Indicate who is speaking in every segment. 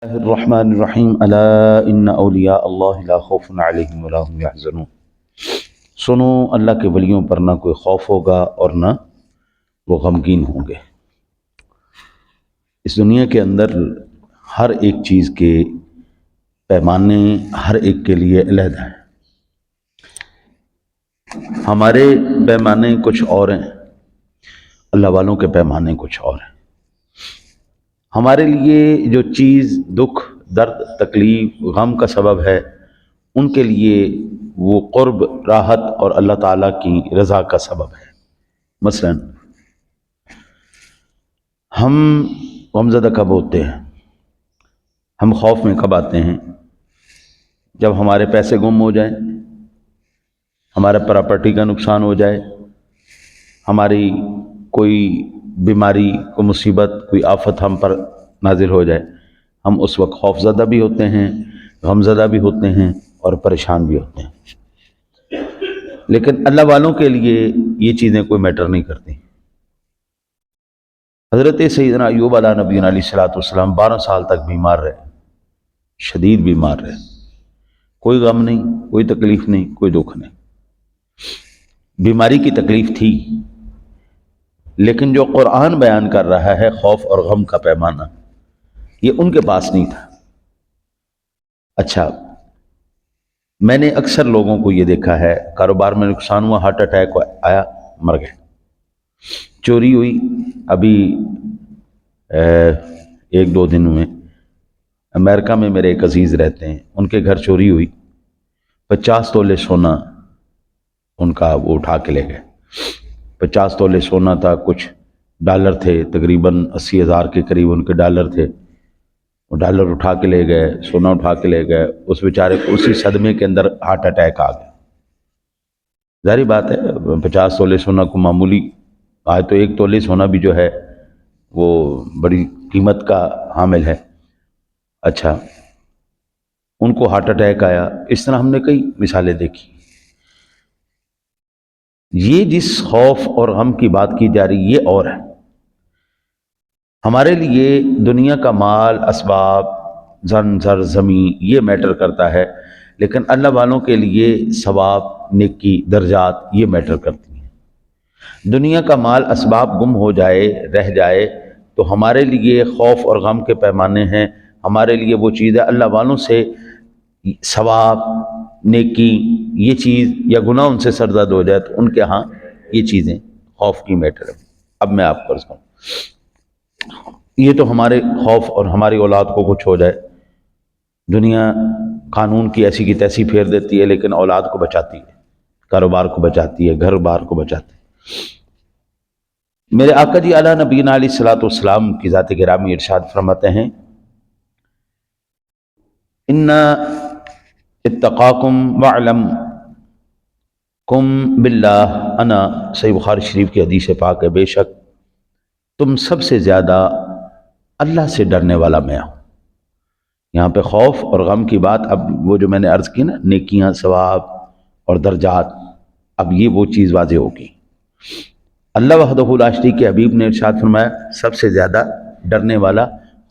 Speaker 1: الرحمن الرحیم الا ان اولیاء اللہ لا خوف علیہم ولا هم یحزنون۔ سنو، اللہ کے ولیوں پر نہ کوئی خوف ہوگا اور نہ وہ غمگین ہوں گے۔ اس دنیا کے اندر ہر ایک چیز کے پیمانے ہر ایک کے لیے علیحدہ ہیں۔ ہمارے پیمانے کچھ اور ہیں، اللہ والوں کے پیمانے کچھ اور ہیں۔ ہمارے لیے جو چیز دکھ، درد، تکلیف، غم کا سبب ہے، ان کے لیے وہ قرب، راحت اور اللہ تعالیٰ کی رضا کا سبب ہے۔ مثلا ہم غمزدہ کب ہوتے ہیں، ہم خوف میں کب آتے ہیں؟ جب ہمارے پیسے گم ہو جائیں، ہمارے پراپرٹی کا نقصان ہو جائے، ہماری کوئی بیماری، کوئی مصیبت، کوئی آفت ہم پر نازل ہو جائے، ہم اس وقت خوف زدہ بھی ہوتے ہیں، غمزدہ بھی ہوتے ہیں اور پریشان بھی ہوتے ہیں۔ لیکن اللہ والوں کے لیے یہ چیزیں کوئی میٹر نہیں کرتی۔ حضرت سیدنا ایوب علیہ نبینا علیہ الصلوۃ والسلام 12 سال تک بیمار رہے، شدید بیمار رہے، کوئی غم نہیں، کوئی تکلیف نہیں، کوئی دکھ نہیں۔ بیماری کی تکلیف تھی، لیکن جو قرآن بیان کر رہا ہے خوف اور غم کا پیمانہ، یہ ان کے پاس نہیں تھا۔ اچھا، میں نے اکثر لوگوں کو یہ دیکھا ہے، کاروبار میں نقصان ہوا، ہارٹ اٹیک آیا، مر گئے۔ چوری ہوئی، ابھی 1-2 دن میں امریکہ میں میرے ایک عزیز رہتے ہیں، ان کے گھر چوری ہوئی، 50 تولے سونا ان کا وہ اٹھا کے لے گئے۔ 50 تولے سونا تھا، کچھ ڈالر تھے، تقریباً 80,000 کے قریب ان کے ڈالر تھے۔ وہ ڈالر اٹھا کے لے گئے، سونا اٹھا کے لے گئے۔ اس بیچارے کو اسی صدمے کے اندر ہارٹ اٹیک آ گیا۔ ظاہری بات ہے، 50 تولے سونا کو معمولی آج تو 1 تولے سونا بھی جو ہے وہ بڑی قیمت کا حامل ہے۔ اچھا، ان کو ہارٹ اٹیک آیا۔ اس طرح ہم نے کئی مثالیں دیکھی۔ یہ جس خوف اور غم کی بات کی جا رہی، یہ اور ہے۔ ہمارے لیے دنیا کا مال، اسباب، زن، زر، زمین، یہ میٹر کرتا ہے، لیکن اللہ والوں کے لیے ثواب، نیکی، درجات یہ میٹر کرتی ہیں۔ دنیا کا مال، اسباب گم ہو جائے، رہ جائے تو ہمارے لیے خوف اور غم کے پیمانے ہیں۔ ہمارے لیے وہ چیز ہے، اللہ والوں سے ثواب، نیکی یہ چیز، یا گناہ ان سے سرزد ہو جائے تو ان کے ہاں یہ چیزیں خوف کی میٹر ہے۔ اب میں آپ کو عرض کروں، یہ تو ہمارے خوف اور ہماری اولاد کو کچھ ہو جائے، دنیا قانون کی ایسی کی تیسی پھیر دیتی ہے، لیکن اولاد کو بچاتی ہے، کاروبار کو بچاتی ہے، گھر بار کو بچاتی ہے۔ میرے آقا جی اعلیٰ نبینا علیہ الصلوۃ والسلام کی ذات گرامی ارشاد فرماتے ہیں، ان اتقاکم وعلم کم باللہ انا، صحیح بخاری شریف کی حدیث پاک ہے، بے شک تم سب سے زیادہ اللہ سے ڈرنے والا میں ہوں۔ یہاں پہ خوف اور غم کی بات، اب وہ جو میں نے عرض کی نا، نیکیاں، ثواب اور درجات، اب یہ وہ چیز واضح ہوگی۔ اللہ وحدہ لا شریک کے حبیب نے ارشاد فرمایا، سب سے زیادہ ڈرنے والا،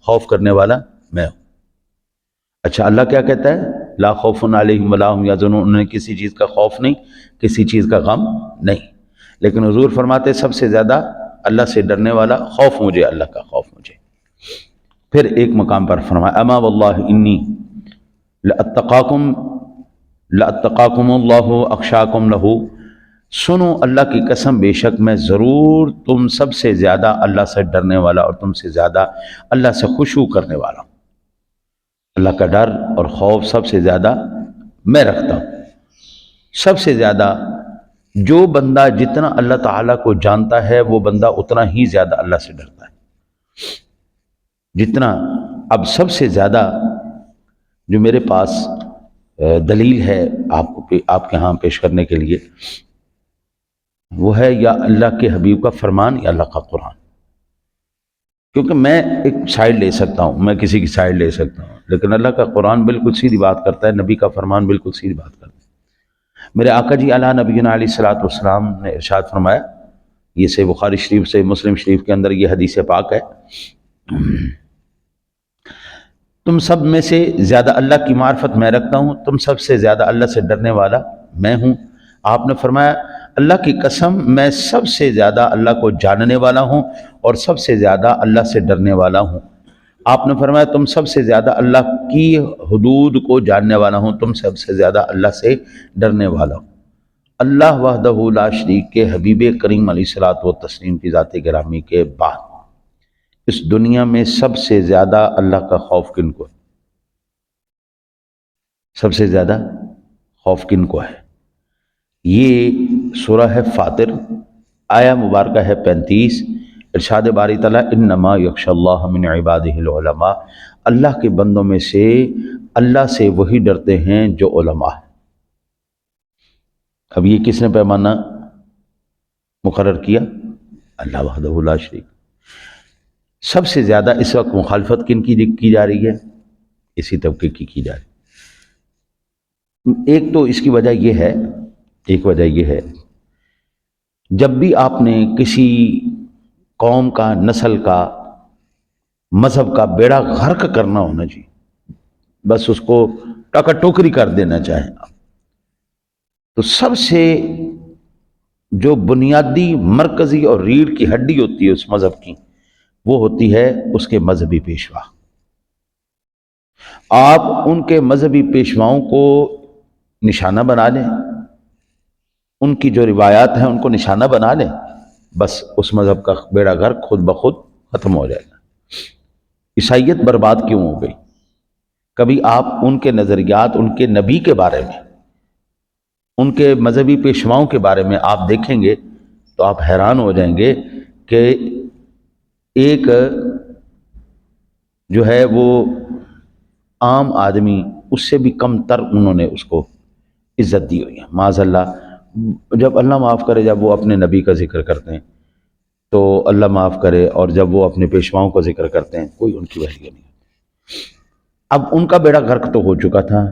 Speaker 1: خوف کرنے والا میں ہوں۔ اچھا، اللہ کیا کہتا ہے؟ لا خوف علیہم ولا هم یحزنون، انہیں کسی چیز کا خوف نہیں، کسی چیز کا غم نہیں۔ لیکن حضور فرماتے سب سے زیادہ اللہ سے ڈرنے والا، خوف مجھے، اللہ کا خوف مجھے۔ پھر ایک مقام پر فرمایا، اما واللہ انی لاتقاکم اللہ اخشاکم لہ، سنو اللہ کی قسم، بے شک میں ضرور تم سب سے زیادہ اللہ سے ڈرنے والا اور تم سے زیادہ اللہ سے خشوع کرنے والا ہوں۔ اللہ کا ڈر اور خوف سب سے زیادہ میں رکھتا ہوں۔ سب سے زیادہ جو بندہ جتنا اللہ تعالیٰ کو جانتا ہے، وہ بندہ اتنا ہی زیادہ اللہ سے ڈرتا ہے۔ جتنا، اب سب سے زیادہ جو میرے پاس دلیل ہے آپ کے ہاں پیش کرنے کے لیے، وہ ہے یا اللہ کے حبیب کا فرمان یا اللہ کا قرآن۔ کیونکہ میں ایک سائیڈ لے سکتا ہوں، میں کسی کی سائیڈ لے سکتا ہوں، لیکن اللہ کا قرآن بالکل سیدھی بات کرتا ہے، نبی کا فرمان بالکل سیدھی بات کرتا ہے۔ میرے آقا جی اعلیٰ نبینا علیہ الصلوۃ والسلام نے ارشاد فرمایا، یہ صحیح بخاری شریف سے، مسلم شریف کے اندر یہ حدیث پاک ہے، تم سب میں سے زیادہ اللہ کی معرفت میں رکھتا ہوں، تم سب سے زیادہ اللہ سے ڈرنے والا میں ہوں۔ آپ نے فرمایا اللہ کی قسم میں سب سے زیادہ اللہ کو جاننے والا ہوں اور سب سے زیادہ اللہ سے ڈرنے والا ہوں۔ آپ نے فرمایا تم سب سے زیادہ اللہ کی حدود کو جاننے والا ہوں، تم سب سے زیادہ اللہ سے ڈرنے والا ہوں۔ اللہ وحدہ لا شریک کے حبیب کریم علیہ الصلوۃ والتسلیم کی ذات گرامی کے بعد اس دنیا میں سب سے زیادہ اللہ کا خوف کن کو ہے؟ سب سے زیادہ خوف کن کو ہے؟ یہ سورہ ہے فاطر، آیا مبارکہ ہے 35۔ ارشاد باری تعالیٰ انما یخشی اللہ من عبادہ العلماء، اللہ کے بندوں میں سے اللہ سے وہی ڈرتے ہیں جو علماء ہیں۔ اب یہ کس نے پیمانہ مقرر کیا؟ اللہ وحدہ لا شریک۔ سب سے زیادہ اس وقت مخالفت کن کی جا رہی ہے؟ اسی طبقے کی جا رہی ہے۔ ایک تو اس کی وجہ یہ ہے، ایک وجہ یہ ہے جب بھی آپ نے کسی قوم کا، نسل کا، مذہب کا بیڑا غرق کرنا ہونا جی، بس اس کو ٹاکا ٹوکری کر دینا چاہیں آپ، تو سب سے جو بنیادی مرکزی اور ریڑھ کی ہڈی ہوتی ہے اس مذہب کی، وہ ہوتی ہے اس کے مذہبی پیشوا۔ آپ ان کے مذہبی پیشواؤں کو نشانہ بنا لیں، ان کی جو روایات ہیں ان کو نشانہ بنا لیں، بس اس مذہب کا بیڑا غرق خود بخود ختم ہو جائے گا۔ عیسائیت برباد کیوں ہو گئی؟ کبھی آپ ان کے نظریات، ان کے نبی کے بارے میں، ان کے مذہبی پیشواؤں کے بارے میں آپ دیکھیں گے تو آپ حیران ہو جائیں گے کہ ایک جو ہے وہ عام آدمی اس سے بھی کم تر انہوں نے اس کو عزت دی ہوئی ہے۔ معاذ اللہ، جب اللہ معاف کرے جب وہ اپنے نبی کا ذکر کرتے ہیں تو اللہ معاف کرے، اور جب وہ اپنے پیشواؤں کا ذکر کرتے ہیں کوئی ان کی ویلیو نہیں۔ اب ان کا بیڑا غرق تو ہو چکا تھا،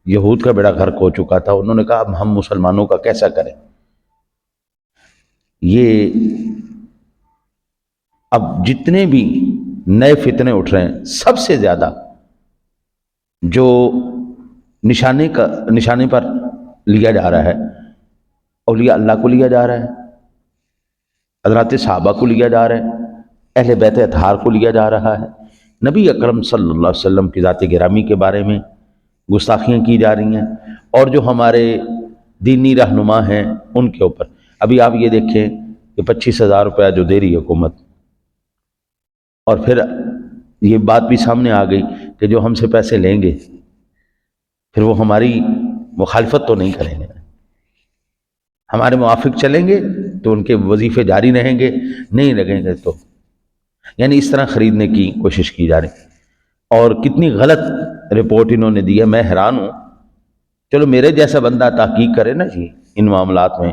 Speaker 1: یہود کا بیڑا غرق ہو چکا تھا، انہوں نے کہا اب ہم مسلمانوں کا کیسا کریں؟ یہ اب جتنے بھی نئے فتنے اٹھ رہے ہیں، سب سے زیادہ جو نشانے پر لیا جا رہا ہے، اولیاء اللہ کو لیا جا رہا ہے، حضرات صحابہ کو لیا جا رہا ہے، اہل بیت اطہار کو لیا جا رہا ہے، نبی اکرم صلی اللہ علیہ وسلم کی ذات گرامی کے بارے میں گستاخیاں کی جا رہی ہیں، اور جو ہمارے دینی رہنما ہیں ان کے اوپر۔ ابھی آپ یہ دیکھیں کہ 25,000 روپیہ جو دے رہی ہے حکومت، اور پھر یہ بات بھی سامنے آ گئی کہ جو ہم سے پیسے لیں گے پھر وہ ہماری مخالفت تو نہیں کریں گے، ہمارے موافق چلیں گے تو ان کے وظیفے جاری رہیں گے، نہیں لگیں گے تو، یعنی اس طرح خریدنے کی کوشش کی جا رہی۔ اور کتنی غلط رپورٹ انہوں نے دی ہے، میں حیران ہوں۔ چلو میرے جیسا بندہ تحقیق کرے نا جی ان معاملات میں،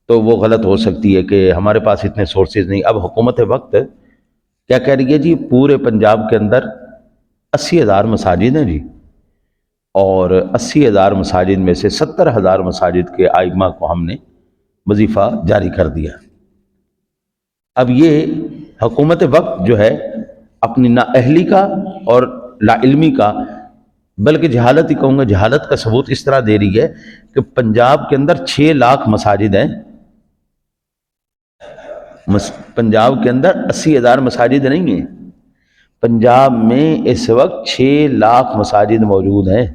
Speaker 1: تو وہ غلط ہو سکتی ہے کہ ہمارے پاس اتنے سورسز نہیں۔ اب حکومت وقت کیا کہہ رہی ہے جی؟ پورے پنجاب کے اندر 80,000 مساجد ہیں جی، اور 80,000 مساجد میں سے 70,000 مساجد کے ائمہ کو ہم نے وظیفہ جاری کر دیا۔ اب یہ حکومت وقت جو ہے اپنی نااہلی کا اور لا علمی کا، بلکہ جہالت ہی کہوں گا، جہالت کا ثبوت اس طرح دے رہی ہے کہ پنجاب کے اندر 6 لاکھ مساجد ہیں۔ پنجاب کے اندر 80,000 مساجد نہیں ہیں، پنجاب میں اس وقت 6 لاکھ مساجد موجود ہیں۔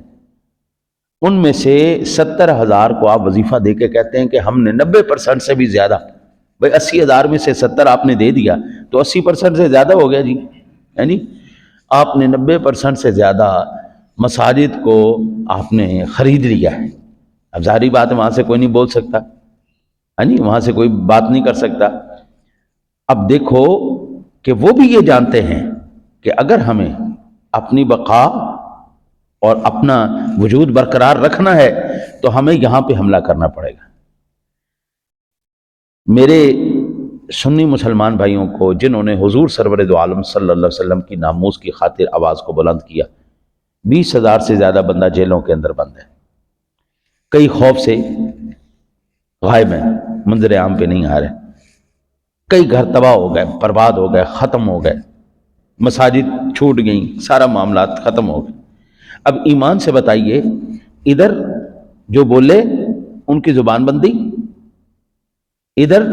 Speaker 1: ان میں سے 70,000 کو آپ وظیفہ دے کے کہتے ہیں کہ ہم نے 90% سے بھی زیادہ، بھائی 80,000 میں سے 70 آپ نے دے دیا تو 80% سے زیادہ ہو گیا جی، یعنی آپ نے 90% سے زیادہ مساجد کو آپ نے خرید لیا ہے۔ اب ظاہری بات ہے وہاں سے کوئی نہیں بول سکتا، وہاں سے کوئی بات نہیں کر سکتا۔ اب دیکھو کہ وہ بھی یہ جانتے ہیں کہ اگر ہمیں اپنی بقا اور اپنا وجود برقرار رکھنا ہے تو ہمیں یہاں پہ حملہ کرنا پڑے گا۔ میرے سنی مسلمان بھائیوں کو جنہوں نے حضور سرور دو عالم صلی اللہ علیہ وسلم کی ناموس کی خاطر آواز کو بلند کیا، 20,000 سے زیادہ بندہ جیلوں کے اندر بند ہے، کئی خوف سے غائب ہیں، منظر عام پہ نہیں آ رہے، کئی گھر تباہ ہو گئے، برباد ہو گئے، ختم ہو گئے۔ مساجد چھوٹ گئیں، سارا معاملات ختم ہو گئے۔ اب ایمان سے بتائیے، ادھر جو بولے ان کی زبان بندی، ادھر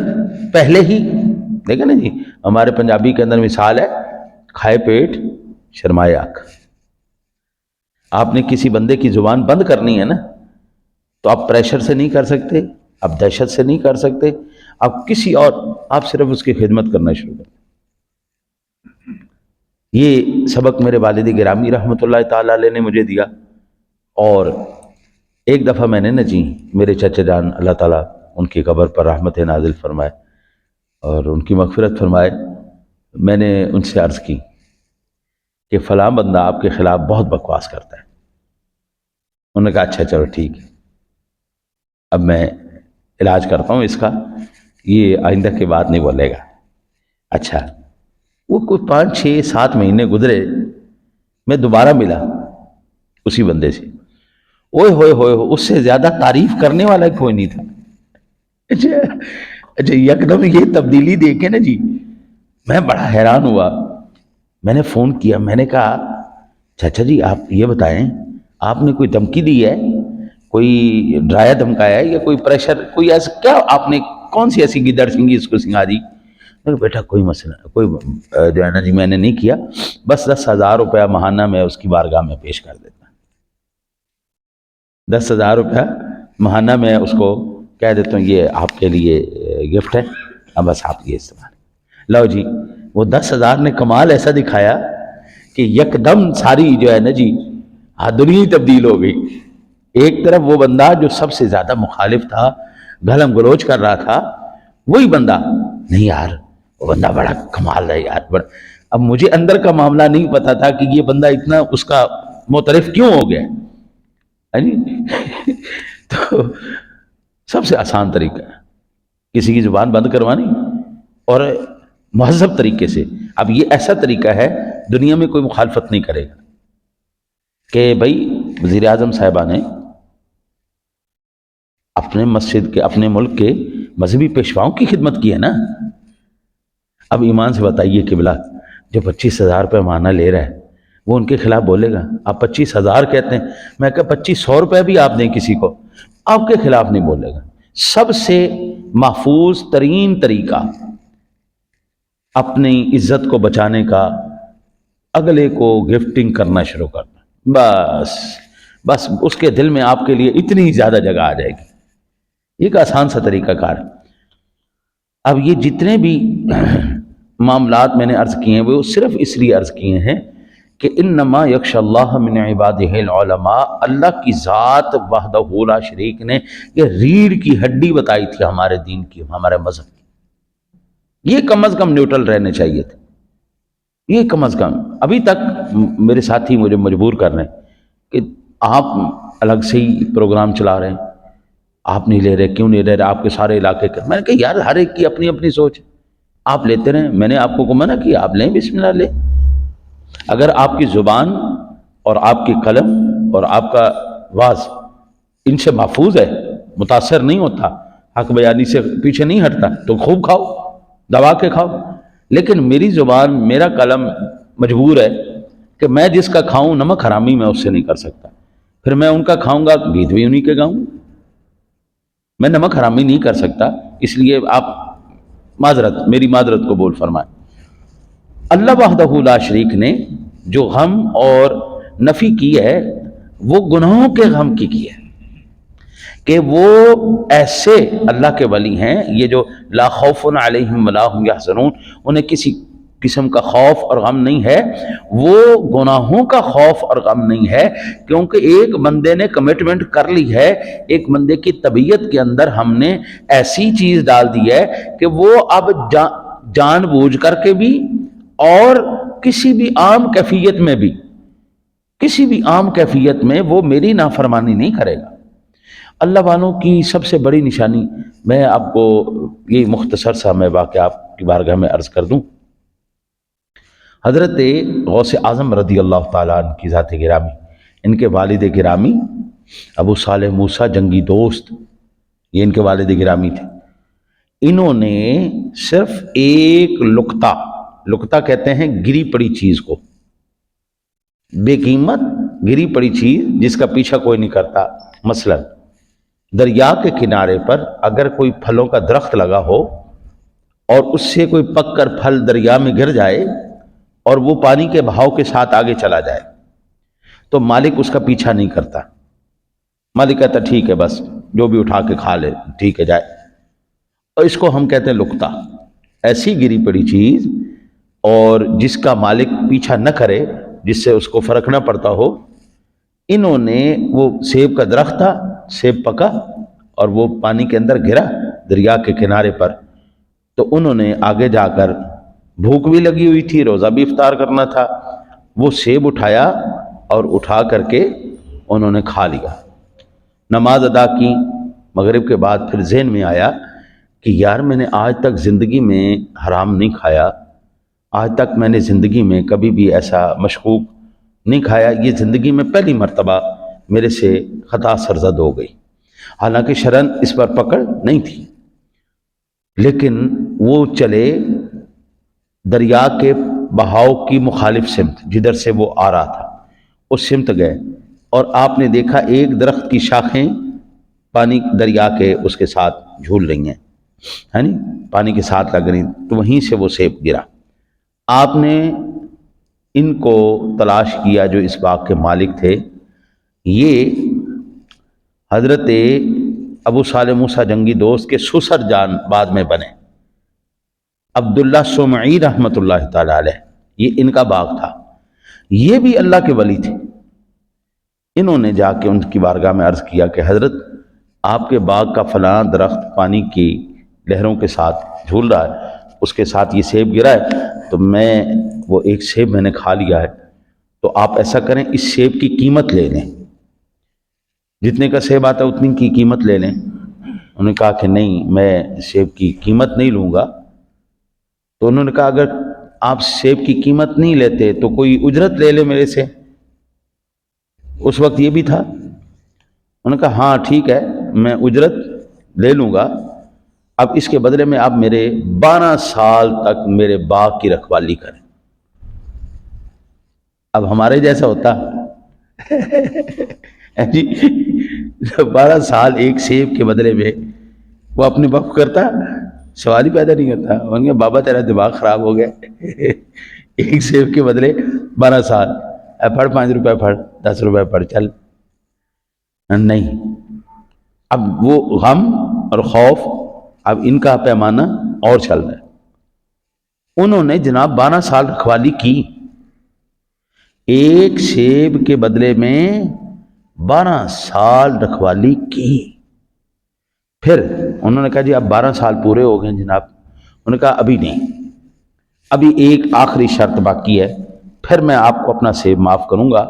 Speaker 1: پہلے ہی دیکھیں نا جی، ہمارے پنجابی کے اندر مثال ہے، کھائے پیٹ شرمائے آنکھ۔ آپ نے کسی بندے کی زبان بند کرنی ہے نا، تو آپ پریشر سے نہیں کر سکتے، آپ دہشت سے نہیں کر سکتے، آپ کسی اور، آپ صرف اس کی خدمت کرنا شروع کریں۔ یہ سبق میرے والد گرامی رحمۃ اللہ تعالی علیہ نے مجھے دیا۔ اور ایک دفعہ میں نے نا جی، میرے چچا جان اللہ تعالیٰ ان کی قبر پر رحمت نازل فرمائے اور ان کی مغفرت فرمائے، میں نے ان سے عرض کی کہ فلاں بندہ آپ کے خلاف بہت بکواس کرتا ہے۔ انہوں نے کہا اچھا چلو ٹھیک ہے، اب میں علاج کرتا ہوں اس کا، یہ آئندہ کی بات نہیں بولے گا۔ اچھا، وہ کوئی 5 6 7 مہینے گزرے، میں دوبارہ ملا اسی بندے سے، اوئے ہوئے ہوئے اس سے زیادہ تعریف کرنے والا کوئی نہیں تھا۔ اچھا یکدم یہ تبدیلی دیکھے نا جی، میں بڑا حیران ہوا۔ میں نے فون کیا، میں نے کہا چچا جی آپ یہ بتائیں، آپ نے کوئی دھمکی دی ہے، کوئی ڈرایا دھمکایا ہے، یا کوئی پریشر، کوئی ایسا کیا آپ نے، کون سی ایسی گدڑ سنگھی اس کو سنگھا دی؟ میں نے کہا بیٹا کوئی مسئلہ، کوئی جو ہے نا جی میں نے نہیں کیا، بس 10,000 روپیہ ماہانہ میں اس کی بارگاہ میں پیش کر دیتا، 10,000 روپیہ ماہانہ میں اس کو کہہ دیتا ہوں یہ آپ کے لیے گفٹ ہے، اب بس آپ یہ استعمال۔ لو جی، وہ 10,000 نے کمال ایسا دکھایا کہ یکدم ساری جو ہے نا جی دنیا ہی تبدیل ہو گئی۔ ایک طرف وہ بندہ جو سب سے زیادہ مخالف تھا، گلم گلوچ کر رہا تھا، وہی بندہ نہیں یار، وہ بندہ بڑا کمال ہے یار، بڑا۔ اب مجھے اندر کا معاملہ نہیں پتا تھا کہ یہ بندہ اتنا اس کا معترف کیوں ہو گیا تو سب سے آسان طریقہ ہے کسی کی زبان بند کروانی، اور مہذب طریقے سے۔ اب یہ ایسا طریقہ ہے دنیا میں کوئی مخالفت نہیں کرے گا کہ بھائی وزیر اعظم صاحبہ نے اپنے مسجد کے، اپنے ملک کے مذہبی پیشواؤں کی خدمت کی ہے نا۔ اب ایمان سے بتائیے کہ بلا جو 25,000 روپے ماہانہ لے رہا ہے وہ ان کے خلاف بولے گا؟ آپ 25,000 کہتے ہیں، میں کہا 2500 روپے بھی آپ دیں کسی کو، آپ کے خلاف نہیں بولے گا۔ سب سے محفوظ ترین طریقہ اپنی عزت کو بچانے کا، اگلے کو گفٹنگ کرنا شروع کرنا، بس اس کے دل میں آپ کے لیے اتنی زیادہ جگہ آ جائے گی۔ یہ ایک آسان سا طریقہ کار۔ اب یہ جتنے بھی معاملات میں نے عرض کیے ہیں وہ صرف اس لیے عرض کیے ہیں کہ انما یخشی اللہ من عبادہ العلماء، اللہ کی ذات وحدہ لا شریک نے یہ ریڑھ کی ہڈی بتائی تھی ہمارے دین کی، ہمارے مذہب کی، یہ کم از کم نیوٹرل رہنے چاہیے تھے، یہ کم از کم۔ ابھی تک میرے ساتھی مجھے مجبور کر رہے ہیں کہ آپ الگ سے ہی پروگرام چلا رہے ہیں، آپ نہیں لے رہے، کیوں نہیں لے رہے، آپ کے سارے علاقے کا۔ میں نے کہا یار ہر ایک کی اپنی اپنی سوچ، آپ لیتے رہیں، میں نے آپ کو منع کیا، آپ لیں، بسم اللہ لیں۔ اگر آپ کی زبان اور آپ کی قلم اور آپ کا واز ان سے محفوظ ہے، متاثر نہیں ہوتا، حق بیانی سے پیچھے نہیں ہٹتا، تو خوب کھاؤ، دبا کے کھاؤ۔ لیکن میری زبان، میرا قلم مجبور ہے کہ میں جس کا کھاؤں، نمک حرامی میں اس سے نہیں کر سکتا، پھر میں ان کا کھاؤں گا گیت بھی انہی کے گاؤں، میں نمک حرامی نہیں کر سکتا۔ اس لیے آپ معذرت، میری معذرت قبول فرمائیں۔ اللہ وحدہ لا شریک نے جو غم اور نفی کی ہے وہ گناہوں کے غم کی ہے، کہ وہ ایسے اللہ کے ولی ہیں، یہ جو لا خوف علیہم ولا هم یحزنون، انہیں کسی قسم کا خوف اور غم نہیں ہے، وہ گناہوں کا خوف اور غم نہیں ہے، کیونکہ ایک بندے نے کمٹمنٹ کر لی ہے، ایک بندے کی طبیعت کے اندر ہم نے ایسی چیز ڈال دی ہے کہ وہ اب جان بوجھ کر کے بھی اور کسی بھی عام کیفیت میں بھی، کسی بھی عام کیفیت میں وہ میری نافرمانی نہیں کرے گا۔ اللہ والوں کی سب سے بڑی نشانی، میں آپ کو یہ مختصر سا میں واقعہ آپ کی بارگاہ میں عرض کر دوں۔ حضرت غوث اعظم رضی اللہ تعالیٰ عنہ کی ذات گرامی، ان کے والد گرامی ابو صالح موسیٰ جنگی دوست، یہ ان کے والد گرامی تھے۔ انہوں نے صرف ایک لقطہ لقطہ کہتے ہیں گری پڑی چیز کو، بے قیمت گری پڑی چیز جس کا پیچھا کوئی نہیں کرتا۔ مثلا دریا کے کنارے پر اگر کوئی پھلوں کا درخت لگا ہو اور اس سے کوئی پک کر پھل دریا میں گر جائے اور وہ پانی کے بہاؤ کے ساتھ آگے چلا جائے تو مالک اس کا پیچھا نہیں کرتا، مالک کہتا ٹھیک ہے بس جو بھی اٹھا کے کھا لے ٹھیک ہے جائے، اور اس کو ہم کہتے ہیں لقطہ۔ ایسی گری پڑی چیز اور جس کا مالک پیچھا نہ کرے، جس سے اس کو فرق نہ پڑتا ہو، انہوں نے وہ سیب کا درخت تھا، سیب پکا اور وہ پانی کے اندر گرا دریا کے کنارے پر، تو انہوں نے آگے جا کر، بھوک بھی لگی ہوئی تھی، روزہ بھی افطار کرنا تھا، وہ سیب اٹھایا اور اٹھا کر کے انہوں نے کھا لیا، نماز ادا کی۔ مغرب کے بعد پھر ذہن میں آیا کہ یار میں نے آج تک زندگی میں حرام نہیں کھایا، آج تک میں نے زندگی میں کبھی بھی ایسا مشکوک نہیں کھایا، یہ زندگی میں پہلی مرتبہ میرے سے خطا سرزد ہو گئی، حالانکہ شرعاً اس پر پکڑ نہیں تھی، لیکن وہ چلے دریا کے بہاؤ کی مخالف سمت، جدھر سے وہ آ رہا تھا اس سمت گئے، اور آپ نے دیکھا ایک درخت کی شاخیں پانی دریا کے اس کے ساتھ جھول رہی ہیں، ہے نا، پانی کے ساتھ لگ رہی، تو وہیں سے وہ سیب گرا۔ آپ نے ان کو تلاش کیا جو اس باغ کے مالک تھے، یہ حضرت ابو صالح موسیٰ جنگی دوست کے سسر جان بعد میں بنے، عبداللہ سمعی رحمۃ اللہ تعالی علیہ، یہ ان کا باغ تھا، یہ بھی اللہ کے ولی تھے۔ انہوں نے جا کے ان کی بارگاہ میں عرض کیا کہ حضرت آپ کے باغ کا فلاں درخت پانی کی لہروں کے ساتھ جھول رہا ہے، اس کے ساتھ یہ سیب گرا ہے، تو وہ ایک سیب میں نے کھا لیا ہے، تو آپ ایسا کریں اس سیب کی قیمت لے لیں، جتنے کا سیب آتا ہے اتنی کی قیمت لے لیں۔ انہوں نے کہا کہ نہیں میں سیب کی قیمت نہیں لوں گا، تو انہوں نے کہا اگر آپ سیب کی قیمت نہیں لیتے تو کوئی اجرت لے لے میرے سے، اس وقت یہ بھی تھا۔ انہوں نے کہا ہاں ٹھیک ہے میں اجرت لے لوں گا، اب اس کے بدلے میں آپ میرے 12 سال تک میرے باغ کی رکھوالی کریں۔ اب ہمارے جیسا ہوتا جی 12 سال ایک سیب کے بدلے میں وہ اپنے باپ کو کرتا، سوال ہی پیدا نہیں کرتا۔ انہوں نے کہا بابا تیرا دماغ خراب ہو گیا، ایک سیب کے بدلے 12 سال، پڑھ 5 روپے پڑھ 10 روپے پڑھ چل، نہیں۔ اب وہ غم اور خوف، اب ان کا پیمانہ اور چل رہا ہے۔ انہوں نے جناب 12 سال رکھوالی کی، ایک سیب کے بدلے میں 12 سال رکھوالی کی۔ پھر انہوں نے کہا جی اب 12 سال پورے ہو گئے جناب، انہوں نے کہا ابھی نہیں، ابھی ایک آخری شرط باقی ہے، پھر میں آپ کو اپنا سیب معاف کروں گا،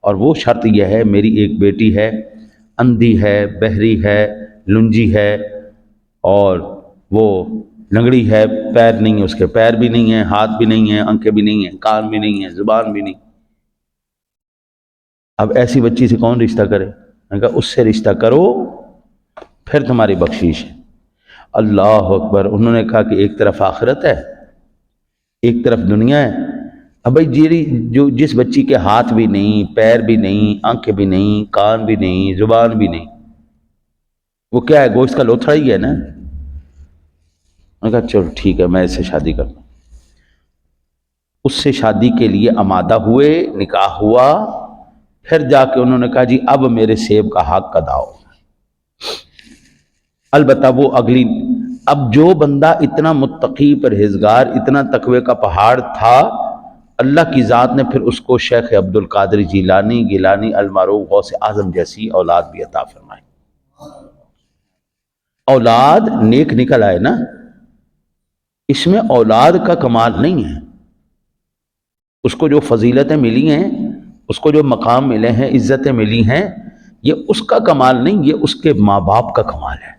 Speaker 1: اور وہ شرط یہ ہے میری ایک بیٹی ہے، اندھی ہے، بہری ہے، لنجی ہے، اور وہ لنگڑی ہے، پیر نہیں ہے، اس کے پیر بھی نہیں ہیں، ہاتھ بھی نہیں ہیں، آنکھیں بھی نہیں ہیں، کان بھی نہیں ہیں، زبان بھی نہیں۔ اب ایسی بچی سے کون رشتہ کرے؟ میں نے کہا اس سے رشتہ کرو پھر تمہاری بخشش ہے۔ اللہ اکبر۔ انہوں نے کہا کہ ایک طرف آخرت ہے ایک طرف دنیا ہے۔ اب بھائی جو جس بچی کے ہاتھ بھی نہیں، پیر بھی نہیں، آنکھیں بھی نہیں، کان بھی نہیں، زبان بھی نہیں، وہ کیا ہے؟ گوشت کا لوتھڑا ہی ہے نا۔ میں نے کہا چلو ٹھیک ہے میں اس سے شادی کرتا ہوں۔ اس سے شادی کے لیے آمادہ ہوئے، نکاح ہوا، پھر جا کے انہوں نے کہا جی اب میرے سیب کا حق ادا ہو۔ البتہ وہ اب جو بندہ اتنا متقی پرہیزگار، اتنا تقوی کا پہاڑ تھا، اللہ کی ذات نے پھر اس کو شیخ عبد القادر جیلانی گیلانی المعروف غوث اعظم جیسی اولاد بھی عطا فرمائی۔ اولاد نیک نکل آئے نا، اس میں اولاد کا کمال نہیں ہے، اس کو جو فضیلتیں ملی ہیں، اس کو جو مقام ملے ہیں، عزتیں ملی ہیں، یہ اس کا کمال نہیں، یہ اس کے ماں باپ کا کمال ہے۔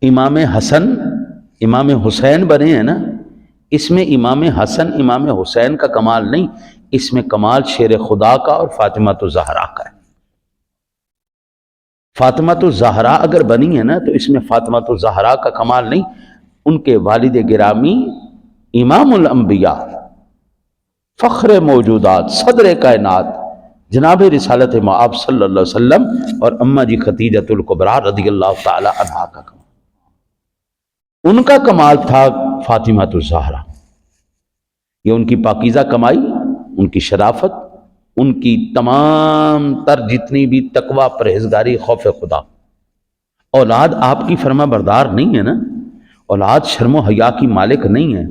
Speaker 1: امام حسن امام حسین بنے ہیں نا، اس میں امام حسن امام حسین کا کمال نہیں، اس میں کمال شیر خدا کا اور فاطمہ الزہرا کا ہے۔ فاطمہ الزہرا اگر بنی ہے نا تو اس میں فاطمہ الزہرا کا کمال نہیں، ان کے والد گرامی امام الانبیاء، فخر موجودات، صدر کائنات جناب رسالت مآب صلی اللہ علیہ وسلم اور اماں جی خدیجۃ الکبریٰ رضی اللہ تعالی عنہا کا کمال۔ ان کا کمال تھا فاطمہ الزہرا، یہ ان کی پاکیزہ کمائی، ان کی شرافت، ان کی تمام تر جتنی بھی تقوی، پرہیزگاری، خوف خدا۔ اولاد آپ کی فرما بردار نہیں ہے نا، اولاد شرم و حیا کی مالک نہیں ہے،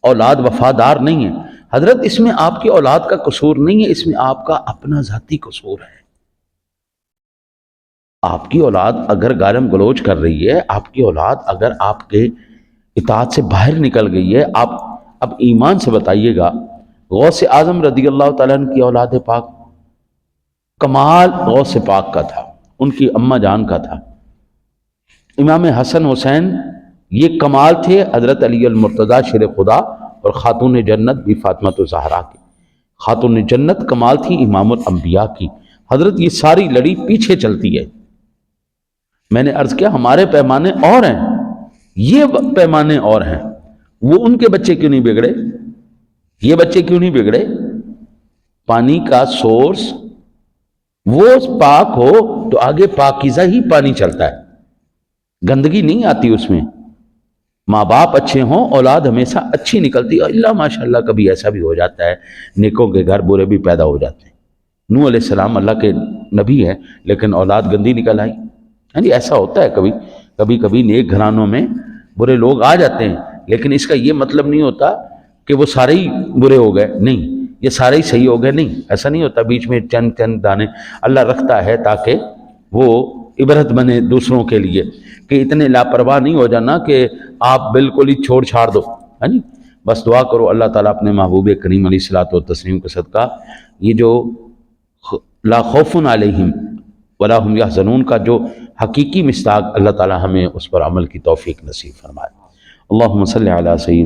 Speaker 1: اولاد وفادار نہیں ہے حضرت، اس میں آپ کی اولاد کا قصور نہیں ہے، اس میں آپ کا اپنا ذاتی قصور ہے۔ آپ کی اولاد اگر گالم گلوچ کر رہی ہے، آپ کی اولاد اگر آپ کے اطاعت سے باہر نکل گئی ہے، آپ اب ایمان سے بتائیے گا، غوث اعظم رضی اللہ تعالیٰ عنہ کی اولاد پاک، کمال غوث پاک کا تھا، ان کی اماں جان کا تھا۔ امام حسن حسین یہ کمال تھے حضرت علی المرتضیٰ شیر خدا، اور خاتون جنت بھی فاطمہ الزہرا کی۔ خاتون جنت کمال تھی امام الانبیاء کی۔ حضرت یہ ساری لڑی پیچھے چلتی ہے۔ میں نے عرض کیا ہمارے پیمانے اور ہیں، یہ پیمانے اور ہیں، وہ ان کے بچے کیوں نہیں بگڑے؟ یہ بچے کیوں نہیں بگڑے؟ پانی کا سورس وہ پاک ہو تو آگے پاکیزہ ہی پانی چلتا ہے، گندگی نہیں آتی اس میں۔ ماں باپ اچھے ہوں، اولاد ہمیشہ اچھی نکلتی ہے، اللہ ماشاءاللہ کبھی ایسا بھی ہو جاتا ہے، نیکوں کے گھر برے بھی پیدا ہو جاتے ہیں۔ نوح علیہ السلام اللہ کے نبی ہیں لیکن اولاد گندی نکل آئی، ہاں جی ایسا ہوتا ہے، کبھی نیک گھرانوں میں برے لوگ آ جاتے ہیں، لیکن اس کا یہ مطلب نہیں ہوتا کہ وہ سارے ہی برے ہو گئے، نہیں، یہ سارے ہی صحیح ہو گئے، نہیں، ایسا نہیں ہوتا۔ بیچ میں چند دانے اللہ رکھتا ہے تاکہ وہ عبرت بنے دوسروں کے لیے، کہ اتنے لاپرواہ نہیں ہو جانا کہ آپ بالکل ہی چھوڑ چھاڑ دو، ہاں جی۔ بس دعا کرو اللہ تعالیٰ اپنے محبوب کریم علیہ الصلوۃ والتسلیم کے صدقہ یہ جو لا خوف علیہم ولا هم یحزنون کا جو حقیقی مصداق، اللہ تعالیٰ ہمیں اس پر عمل کی توفیق نصیب فرمائے۔ اللہم صلی علی سیدنا